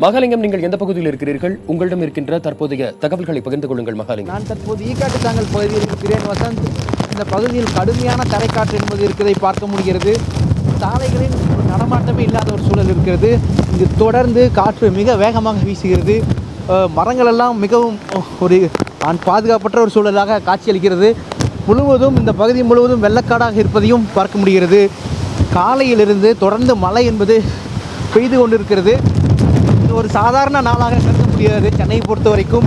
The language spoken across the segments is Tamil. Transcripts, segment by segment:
மகாலிங்கம், நீங்கள் எந்த பகுதியில் இருக்கிறீர்கள்? உங்களிடம் இருக்கின்ற தற்போதைய தகவல்களை பகிர்ந்து கொள்ளுங்கள். மகாலிங்கம், நான் தற்போது ஈக்காட்டு தாங்கல் பகுதியில் இருக்கிறேன். வசந்த், இந்த பகுதியில் கடுமையான தரைக்காற்று என்பது இருக்கிறதை பார்க்க முடிகிறது. சாலைகளில் நடமாட்டமே இல்லாத ஒரு சூழல் இருக்கிறது. இங்கு தொடர்ந்து காற்று மிக வேகமாக வீசுகிறது. மரங்கள் எல்லாம் மிகவும் ஒரு பாதுகாப்பற்ற ஒரு சூழலாக காட்சியளிக்கிறது. முழுவதும் இந்த பகுதி முழுவதும் வெள்ளக்காடாக இருப்பதையும் பார்க்க முடிகிறது. காலையிலிருந்து தொடர்ந்து மழை என்பது பெய்து கொண்டிருக்கிறது. இது ஒரு சாதாரண நாளாக கருத முடியாது சென்னையை பொறுத்த வரைக்கும்.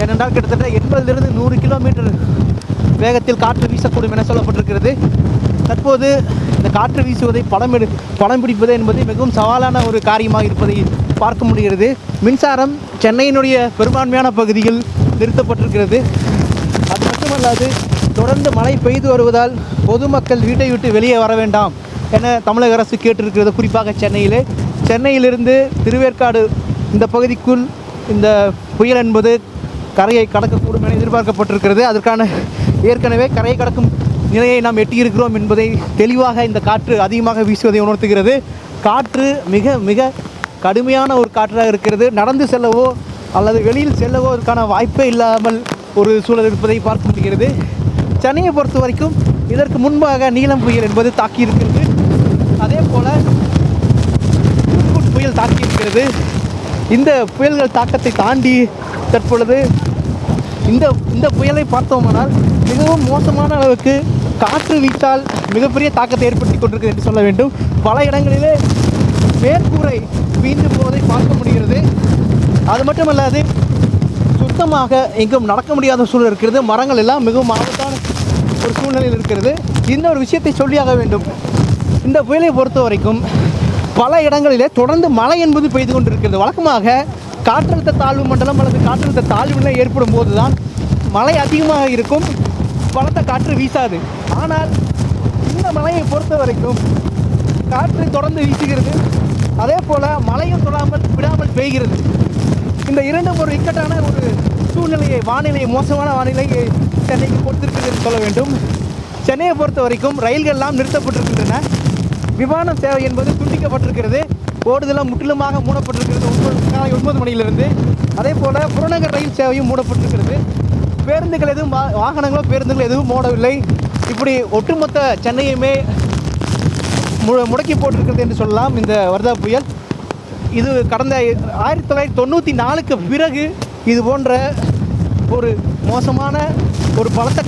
ஏனென்றால் கிட்டத்தட்ட 80 to 100 கிலோமீட்டர் வேகத்தில் காற்று வீசக்கூடும் என சொல்லப்பட்டிருக்கிறது. தற்போது இந்த காற்று வீசுவதை படம் பிடிப்பது என்பது மிகவும் சவாலான ஒரு காரியமாக இருப்பதை பார்க்க முடிகிறது. மின்சாரம் சென்னையினுடைய பெரும்பான்மையான பகுதியில் நிறுத்தப்பட்டிருக்கிறது. அது மட்டுமல்லாது தொடர்ந்து மழை பெய்து வருவதால் பொதுமக்கள் வீட்டை விட்டு வெளியே வர வேண்டாம் என தமிழக அரசு கேட்டிருக்கிறது. குறிப்பாக சென்னையிலிருந்து திருவேற்காடு இந்த பகுதிக்குள் இந்த புயல் என்பது கரையை கடக்கக்கூடும் என எதிர்பார்க்கப்பட்டிருக்கிறது. அதற்கான ஏற்கனவே கரையை கடக்கும் நிலையை நாம் எட்டியிருக்கிறோம் என்பதை தெளிவாக இந்த காற்று அதிகமாக வீசுவதை உணர்த்துகிறது. காற்று மிக மிக கடுமையான ஒரு காற்றாக இருக்கிறது. நடந்து செல்லவோ அல்லது வெளியில் செல்லவோ அதற்கான வாய்ப்பே இல்லாமல் ஒரு சூழல் இருப்பதை பார்க்க முடிகிறது. சென்னையை பொறுத்த வரைக்கும் இதற்கு முன்பாக நீலம் புயல் என்பது தாக்கியிருக்கிறது. அதே போல் புயல் தாக்கியிருக்கிறது. இந்த புயல்கள் தாக்கத்தை தாண்டி தற்பொழுது இந்த புயலை பார்த்தோமானால் மிகவும் மோசமான அளவுக்கு காற்று வீச்சால் மிகப்பெரிய தாக்கத்தை ஏற்படுத்தி கொண்டிருக்கிறது என்று சொல்ல வேண்டும். பல இடங்களிலே மேற்கூரை வீழ்ந்து போவதை பார்க்க முடிகிறது. அது மட்டுமல்லாது சுத்தமாக எங்கும் நடக்க முடியாத சூழல் இருக்கிறது. மரங்கள் எல்லாம் மிகவும் ஆபத்தான ஒரு சூழ்நிலையில் இருக்கிறது. இந்த ஒரு விஷயத்தை சொல்லியாக வேண்டும். இந்த புயலை பொறுத்த வரைக்கும் பல இடங்களிலே தொடர்ந்து மழை என்பது பெய்து கொண்டிருக்கிறது. வழக்கமாக காற்றழுத்த தாழ்வு மண்டலம் அல்லது காற்றழுத்த தாழ்வு நிலை ஏற்படும் போது தான் மழை அதிகமாக இருக்கும், பலத்த காற்று வீசாது. ஆனால் இந்த மழையை பொறுத்த வரைக்கும் காற்று தொடர்ந்து வீசுகிறது. அதே போல் மழையும் விடாமல் பெய்கிறது. இந்த இரண்டும் ஒரு இக்கட்டான ஒரு சூழ்நிலையை மோசமான வானிலையை சென்னைக்கு கொடுத்திருக்கிறது என்று சொல்ல வேண்டும். சென்னையை பொறுத்த வரைக்கும் ரயில்கள் எல்லாம் நிறுத்தப்பட்டிருக்கின்றன. விமான சேவை என்பது துண்டிக்கப்பட்டிருக்கிறது. ஓடுதலாம் முற்றிலுமாக மூடப்பட்டிருக்கிறது காலை 9 மணியிலிருந்து. அதே போல் புறநகர் ரயில் சேவையும் மூடப்பட்டிருக்கிறது. பேருந்துகள் எதுவும் பேருந்துகள் எதுவும் ஓடவில்லை. இப்படி ஒட்டுமொத்த சென்னையுமே முடக்கி போட்டிருக்கிறது என்று சொல்லலாம் இந்த வர்தா புயல். இது கடந்த 1994க்கு பிறகு இது போன்ற ஒரு மோசமான ஒரு பலத்த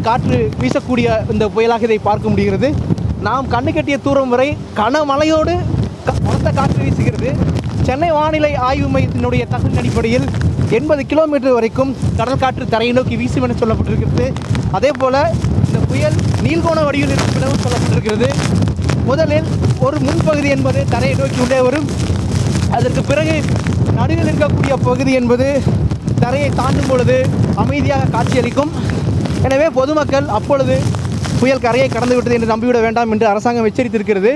காற்று வீசக்கூடிய இந்த புயலாக இதை பார்க்க முடிகிறது. நாம் கண்ணு கட்டிய தூரம் வரை கனமழையோடு பலத்த காற்று வீசுகிறது. சென்னை வானிலை ஆய்வு மையத்தினுடைய தகவலின் அடிப்படையில் 80 கிலோமீட்டர் வரைக்கும் கடல் காற்று தரையை நோக்கி வீசும் என சொல்லப்பட்டிருக்கிறது. அதே போல் இந்த புயல் நீள்கோண வடிவில் இருக்கும் எனவும் சொல்லப்பட்டிருக்கிறது. முதலில் ஒரு முன்பகுதி என்பது தரையை நோக்கி உள்ளே வரும். அதற்கு பிறகு நடுவில் இருக்கக்கூடிய பகுதி என்பது தரையை தாண்டும் பொழுது அமைதியாக காட்சியளிக்கும். எனவே பொதுமக்கள் அப்பொழுது புயல் கரையை கடந்து விட்டது என்று நம்பிவிட வேண்டாம் என்று அரசாங்கம் எச்சரித்திருக்கிறது.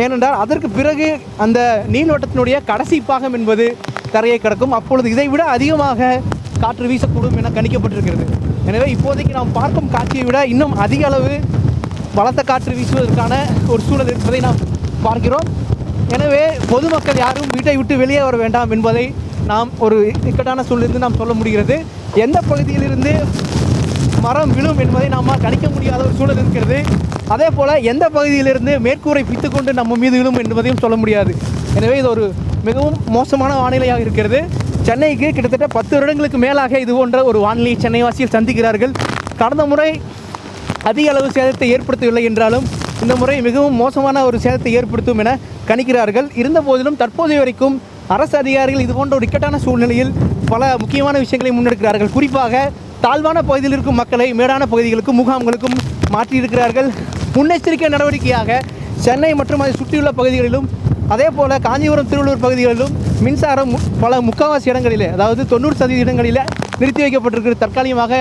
ஏனென்றால் அதற்கு பிறகு அந்த நீள்வட்டத்தினுடைய கடைசி பாகம் என்பது கரையை கடக்கும். அப்பொழுது இதைவிட அதிகமாக காற்று வீசக்கூடும் என கணிக்கப்பட்டிருக்கிறது. எனவே இப்போதைக்கு நாம் பார்க்கும் காட்சியை விட இன்னும் அதிக அளவு பலத்த காற்று வீசுவதற்கான ஒரு சூழல் இருப்பதை நாம் பார்க்கிறோம். எனவே பொதுமக்கள் யாரும் வீட்டை விட்டு வெளியே வர வேண்டாம் என்பதை நாம் ஒரு இக்கட்டான சூழலிருந்து நாம் சொல்ல முடிகிறது. எந்த பகுதியிலிருந்து மரம் விழும் என்பதை நம்மால் கணிக்க முடியாத ஒரு சூழல் இருக்கிறது. அதே போல் எந்த பகுதியிலிருந்து மேற்கூரை பித்துக்கொண்டு நம்ம மீது விழும் என்பதையும் சொல்ல முடியாது. எனவே இது ஒரு மிகவும் மோசமான வானிலையாக இருக்கிறது. சென்னைக்கு கிட்டத்தட்ட 10 வருடங்களுக்கு மேலாக இது போன்ற ஒரு வானிலையை சென்னைவாசிகள் சந்திக்கிறார்கள். கடந்த முறை அதிக அளவு சேதத்தை ஏற்படுத்தவில்லை என்றாலும் இந்த முறை மிகவும் மோசமான ஒரு சேதத்தை ஏற்படுத்தும் என கணிக்கிறார்கள். இருந்த போதிலும் தற்போதைய வரைக்கும் அரசு அதிகாரிகள் இது போன்ற ஒரு இக்கட்டான சூழ்நிலையில் பல முக்கியமான விஷயங்களை முன்னெடுக்கிறார்கள். குறிப்பாக தாழ்வான பகுதியில் இருக்கும் மக்களை மேடான பகுதிகளுக்கும் முகாம்களுக்கும் மாற்றியிருக்கிறார்கள். முன்னெச்சரிக்கை நடவடிக்கையாக சென்னை மற்றும் அதை சுற்றியுள்ள பகுதிகளிலும் அதே போல் காஞ்சிபுரம் திருவள்ளூர் பகுதிகளிலும் மின்சாரம் முக்கால்வாசி இடங்களிலே, அதாவது 90% இடங்களில் நிறுத்தி வைக்கப்பட்டிருக்கிறது. தற்காலிகமாக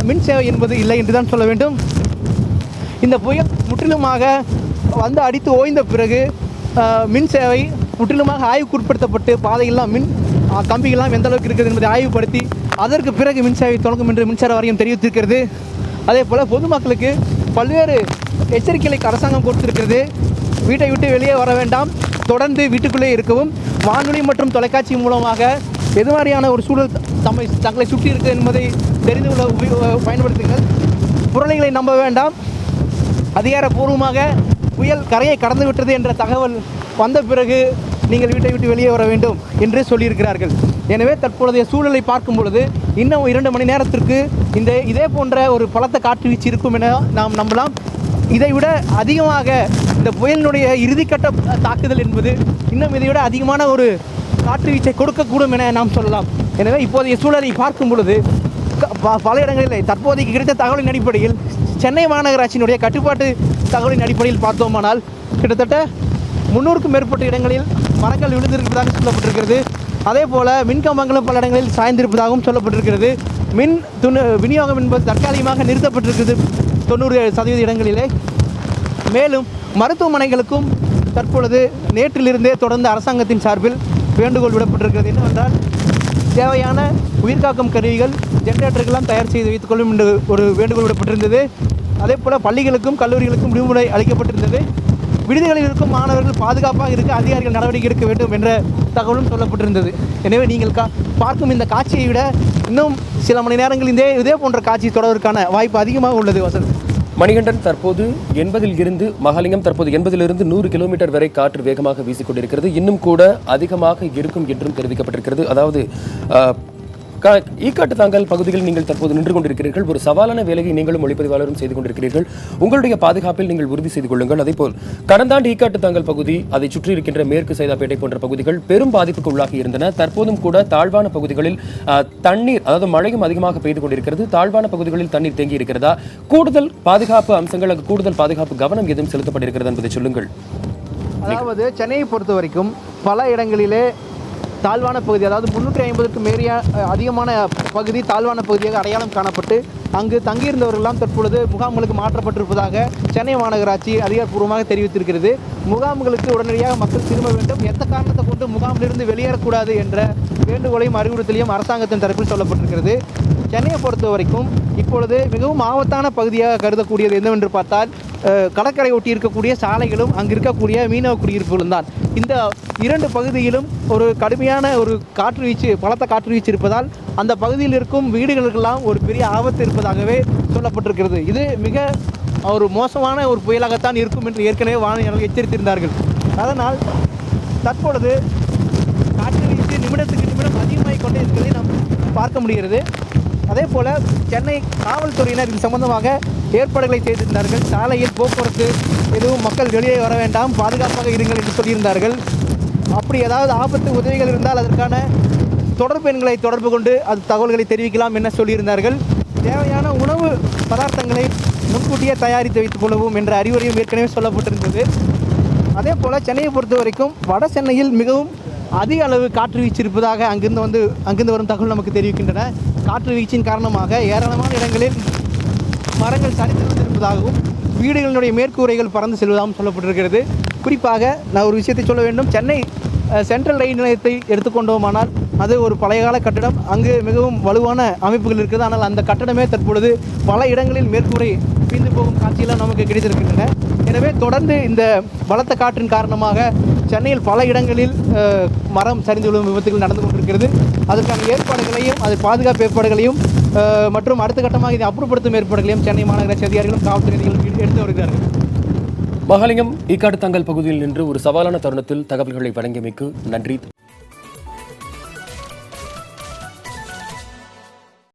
மின் சேவை என்பது இல்லை என்று தான் சொல்ல வேண்டும். இந்த புயல் முற்றிலுமாக வந்து அடித்து ஓய்ந்த பிறகு மின் சேவை முற்றிலுமாக ஆய்வுக்கு உட்படுத்தப்பட்டு பாதையெல்லாம் மின் கம்பிகள்லாம் எந்த அளவுக்கு இருக்குது என்பதை ஆய்வுபடுத்தி அதற்கு பிறகு மின் சேவை தொடங்கும் என்று மின்சார வாரியம் தெரிவித்திருக்கிறது. அதே போல் பொதுமக்களுக்கு பல்வேறு எச்சரிக்கைகளை அரசாங்கம் கொடுத்திருக்கிறது. வீட்டை விட்டு வெளியே வர வேண்டாம், தொடர்ந்து வீட்டுக்குள்ளே இருக்கவும், வானொலி மற்றும் தொலைக்காட்சி மூலமாக எது மாதிரியான ஒரு சூழல் தங்களை சுற்றி இருக்கு என்பதை தெரிந்து கொள்ள பயன்படுத்துங்கள். புரளிகளை நம்ப வேண்டாம். அதிகாரப்பூர்வமாக புயல் கரையை கடந்து விட்டது என்ற தகவல் வந்த பிறகு நீங்கள் வீட்டை விட்டு வெளியே வர வேண்டும் என்று சொல்லியிருக்கிறார்கள். எனவே தற்போதைய சூழலை பார்க்கும் பொழுது இன்னும் 2 மணி நேரத்திற்கு இதே போன்ற ஒரு பலத்த காற்று வீச்சு இருக்கும் என நாம் நம்பலாம். இதைவிட அதிகமாக இந்த புயலினுடைய இறுதிக்கட்ட தாக்குதல் என்பது இன்னும் இதைவிட அதிகமான ஒரு காற்று வீச்சை கொடுக்கக்கூடும் என நாம் சொல்லலாம். எனவே இப்போதைய சூழலை பார்க்கும் பொழுது பல இடங்களில் தற்போதைக்கு கிடைத்த தகவலின் அடிப்படையில் சென்னை மாநகராட்சியினுடைய கட்டுப்பாட்டு தகவலின் அடிப்படையில் பார்த்தோமானால் கிட்டத்தட்ட 300க்கும் மேற்பட்ட இடங்களில் மரங்கள் விழுந்திருப்பதாக சொல்லப்பட்டிருக்கிறது. அதே போல் மின்கம்பங்களும் பல இடங்களில் சாய்ந்திருப்பதாகவும் சொல்லப்பட்டிருக்கிறது. மின் விநியோகம் என்பது தற்காலிகமாக நிறுத்தப்பட்டிருக்கிறது 90% இடங்களிலே. மேலும் மருத்துவமனைகளுக்கும் தற்பொழுது நேற்றிலிருந்தே தொடர்ந்து அரசாங்கத்தின் சார்பில் வேண்டுகோள் விடப்பட்டிருக்கிறது. என்னவென்றால் தேவையான உயிர்காக்கும் கருவிகள் ஜெனரேட்டர்களெல்லாம் தயார் செய்து வைத்துக் கொள்ளும் என்று ஒரு வேண்டுகோள் விடப்பட்டிருந்தது. அதே போல் பள்ளிகளுக்கும் கல்லூரிகளுக்கும் விடுமுறை அளிக்கப்பட்டிருந்தது. விடுதிகளில் இருக்கும் மாணவர்கள் பாதுகாப்பாக இருக்க அதிகாரிகள் நடவடிக்கை எடுக்க வேண்டும் என்ற தகவலும் சொல்லப்பட்டிருந்தது. எனவே நீங்கள் பார்க்கும் இந்த காட்சியை விட இன்னும் சில மணி நேரங்கள் இதே போன்ற காட்சி தொடர்வதற்கான வாய்ப்பு அதிகமாக உள்ளது. வசந்த், மணிகண்டன், தற்போது 80 இருந்து மகாலிங்கம் தற்போது 80 100 கிலோமீட்டர் வரை காற்று வேகமாக வீசிக்கொண்டிருக்கிறது. இன்னும் கூட அதிகமாக இருக்கும் என்றும் தெரிவிக்கப்பட்டிருக்கிறது. அதாவது ஈக்காட்டு தாங்கல் பகுதியில் நீங்கள் தற்போது நின்று கொண்டிருக்கிறீர்கள். ஒரு சவாலான வேலையை நீங்களும் ஒளிப்பதிவாளரும் செய்து கொண்டிருக்கிறீர்கள். உங்களுடைய பாதுகாப்பில் நீங்கள் உறுதி செய்து கொள்ளுங்கள். அதேபோல் கடந்த ஆண்டு ஈக்காட்டு தாங்கல் பகுதி, அதை சுற்றி இருக்கின்ற மேற்கு சைதாப்பேட்டை போன்ற பகுதிகள் பெரும் பாதிப்புக்கு உள்ளாகி இருந்தன. தற்போதும் கூட தாழ்வான பகுதிகளில் தண்ணீர், அதாவது மழையும் அதிகமாக பெய்து கொண்டிருக்கிறது. தாழ்வான பகுதிகளில் தண்ணீர் தேங்கி இருக்கிறதா? கூடுதல் பாதுகாப்பு அம்சங்கள், கூடுதல் பாதுகாப்பு கவனம் எதுவும் செலுத்தப்பட்டிருக்கிறது என்பதை சொல்லுங்கள். அதாவது சென்னையை பொறுத்த வரைக்கும் பல இடங்களிலே தாழ்வான பகுதி, அதாவது 350க்கும் மேறிய அதிகமான பகுதி தாழ்வான பகுதியாக அடையாளம் காணப்பட்டு அங்கு தங்கியிருந்தவர்களெல்லாம் தற்பொழுது முகாம்களுக்கு மாற்றப்பட்டிருப்பதாக சென்னை மாநகராட்சி அதிகாரப்பூர்வமாக தெரிவித்திருக்கிறது. முகாம்களுக்கு உடனடியாக மக்கள் திரும்ப வேண்டும், எந்த காரணத்தை கொண்டு முகாமிலிருந்து வெளியேறக்கூடாது என்ற வேண்டுகோளையும் அறிவுறுத்தலையும் அரசாங்கத்தின் தரப்பில் சொல்லப்பட்டிருக்கிறது. சென்னையை பொறுத்த வரைக்கும் இப்பொழுது மிகவும் ஆபத்தான பகுதியாக கருதக்கூடியது என்னவென்று பார்த்தால் கடற்கரை ஒட்டி இருக்கக்கூடிய சாலைகளும் அங்கு இருக்கக்கூடிய மீனவ குடியிருப்புகளும் தான். இந்த 2 பகுதியிலும் ஒரு கடுமையான ஒரு காற்று வீச்சு, பலத்த காற்று வீச்சு இருப்பதால் அந்த பகுதியில் இருக்கும் வீடுகளுக்கெல்லாம் ஒரு பெரிய ஆபத்து இருப்பதாகவே சொல்லப்பட்டிருக்கிறது. இது மிக ஒரு மோசமான ஒரு புயலாகத்தான் இருக்கும் என்று ஏற்கனவே வானிலையாளர்கள் எச்சரித்திருந்தார்கள். அதனால் தற்பொழுது காற்று வீச்சு நிமிடத்துக்கு நிமிடம் அதிகமாகிக் கொண்டே இருக்கிறதை நாம் பார்க்க முடிகிறது. அதே போல் சென்னை காவல்துறையினர் இது சம்பந்தமாக ஏற்பாடுகளை செய்திருந்தார்கள். சாலையில் போக்குவரத்து எதுவும் மக்கள் வெளியே வர வேண்டாம், பாதுகாப்பாக இருங்கள் என்று சொல்லியிருந்தார்கள். அப்படி ஏதாவது ஆபத்து உதவிகள் இருந்தால் அதற்கான தொடர்பு எண்களை தொடர்பு கொண்டு அது தகவல்களை தெரிவிக்கலாம் என சொல்லியிருந்தார்கள். தேவையான உணவு பதார்த்தங்களை முன்கூட்டியே தயாரித்து வைத்துக் கொள்ளவும் என்ற அறிவுரையும் ஏற்கனவே சொல்லப்பட்டிருந்தது. அதே போல் சென்னையை பொறுத்த வரைக்கும் வட சென்னையில் மிகவும் அதிக அளவு காற்று வீச்சு இருப்பதாக அங்கிருந்து வரும் தகவல் நமக்கு தெரிவிக்கின்றன. காற்று வீச்சின் காரணமாக ஏராளமான இடங்களில் மரங்கள் சரிந்து வந்திருப்பதாகவும் வீடுகளினுடைய மேற்கூரைகள் பறந்து செல்வதாகவும் சொல்லப்பட்டிருக்கிறது. குறிப்பாக நான் ஒரு விஷயத்தை சொல்ல வேண்டும். சென்னை சென்ட்ரல் ரயில் நிலையத்தை எடுத்துக்கொண்டோமானால் அது ஒரு பழையகால கட்டடம். அங்கு மிகவும் வலுவான அமைப்புகள் இருக்கிறது. ஆனால் அந்த கட்டடமே தற்பொழுது பல இடங்களில் மேற்கூரை பிரிந்து போகும் காட்சியெல்லாம் நமக்கு கிடைத்திருக்கின்றன. எனவே தொடர்ந்து இந்த பலத்த காற்றின் காரணமாக சென்னையில் பல இடங்களில் மரம் சரிந்து விழும் விபத்துகள் நடந்து கொண்டிருக்கிறது. அதற்கான ஏற்பாடுகளையும், அது பாதுகாப்பு ஏற்பாடுகளையும் மற்றும் அடுத்த கட்டமாக இதை அப்புறப்படுத்தும் ஏற்பாடுகளையும் சென்னை மாநகராட்சி அதிகாரிகளும் காவல்துறை அதிகாரிகளும் எடுத்து வருகிறார்கள். மகாலிங்கம், ஈக்காட்டு தாங்கல் பகுதியில் நின்று ஒரு சவாலான தருணத்தில் தகவல்களை வழங்கியமைக்கு நன்றி.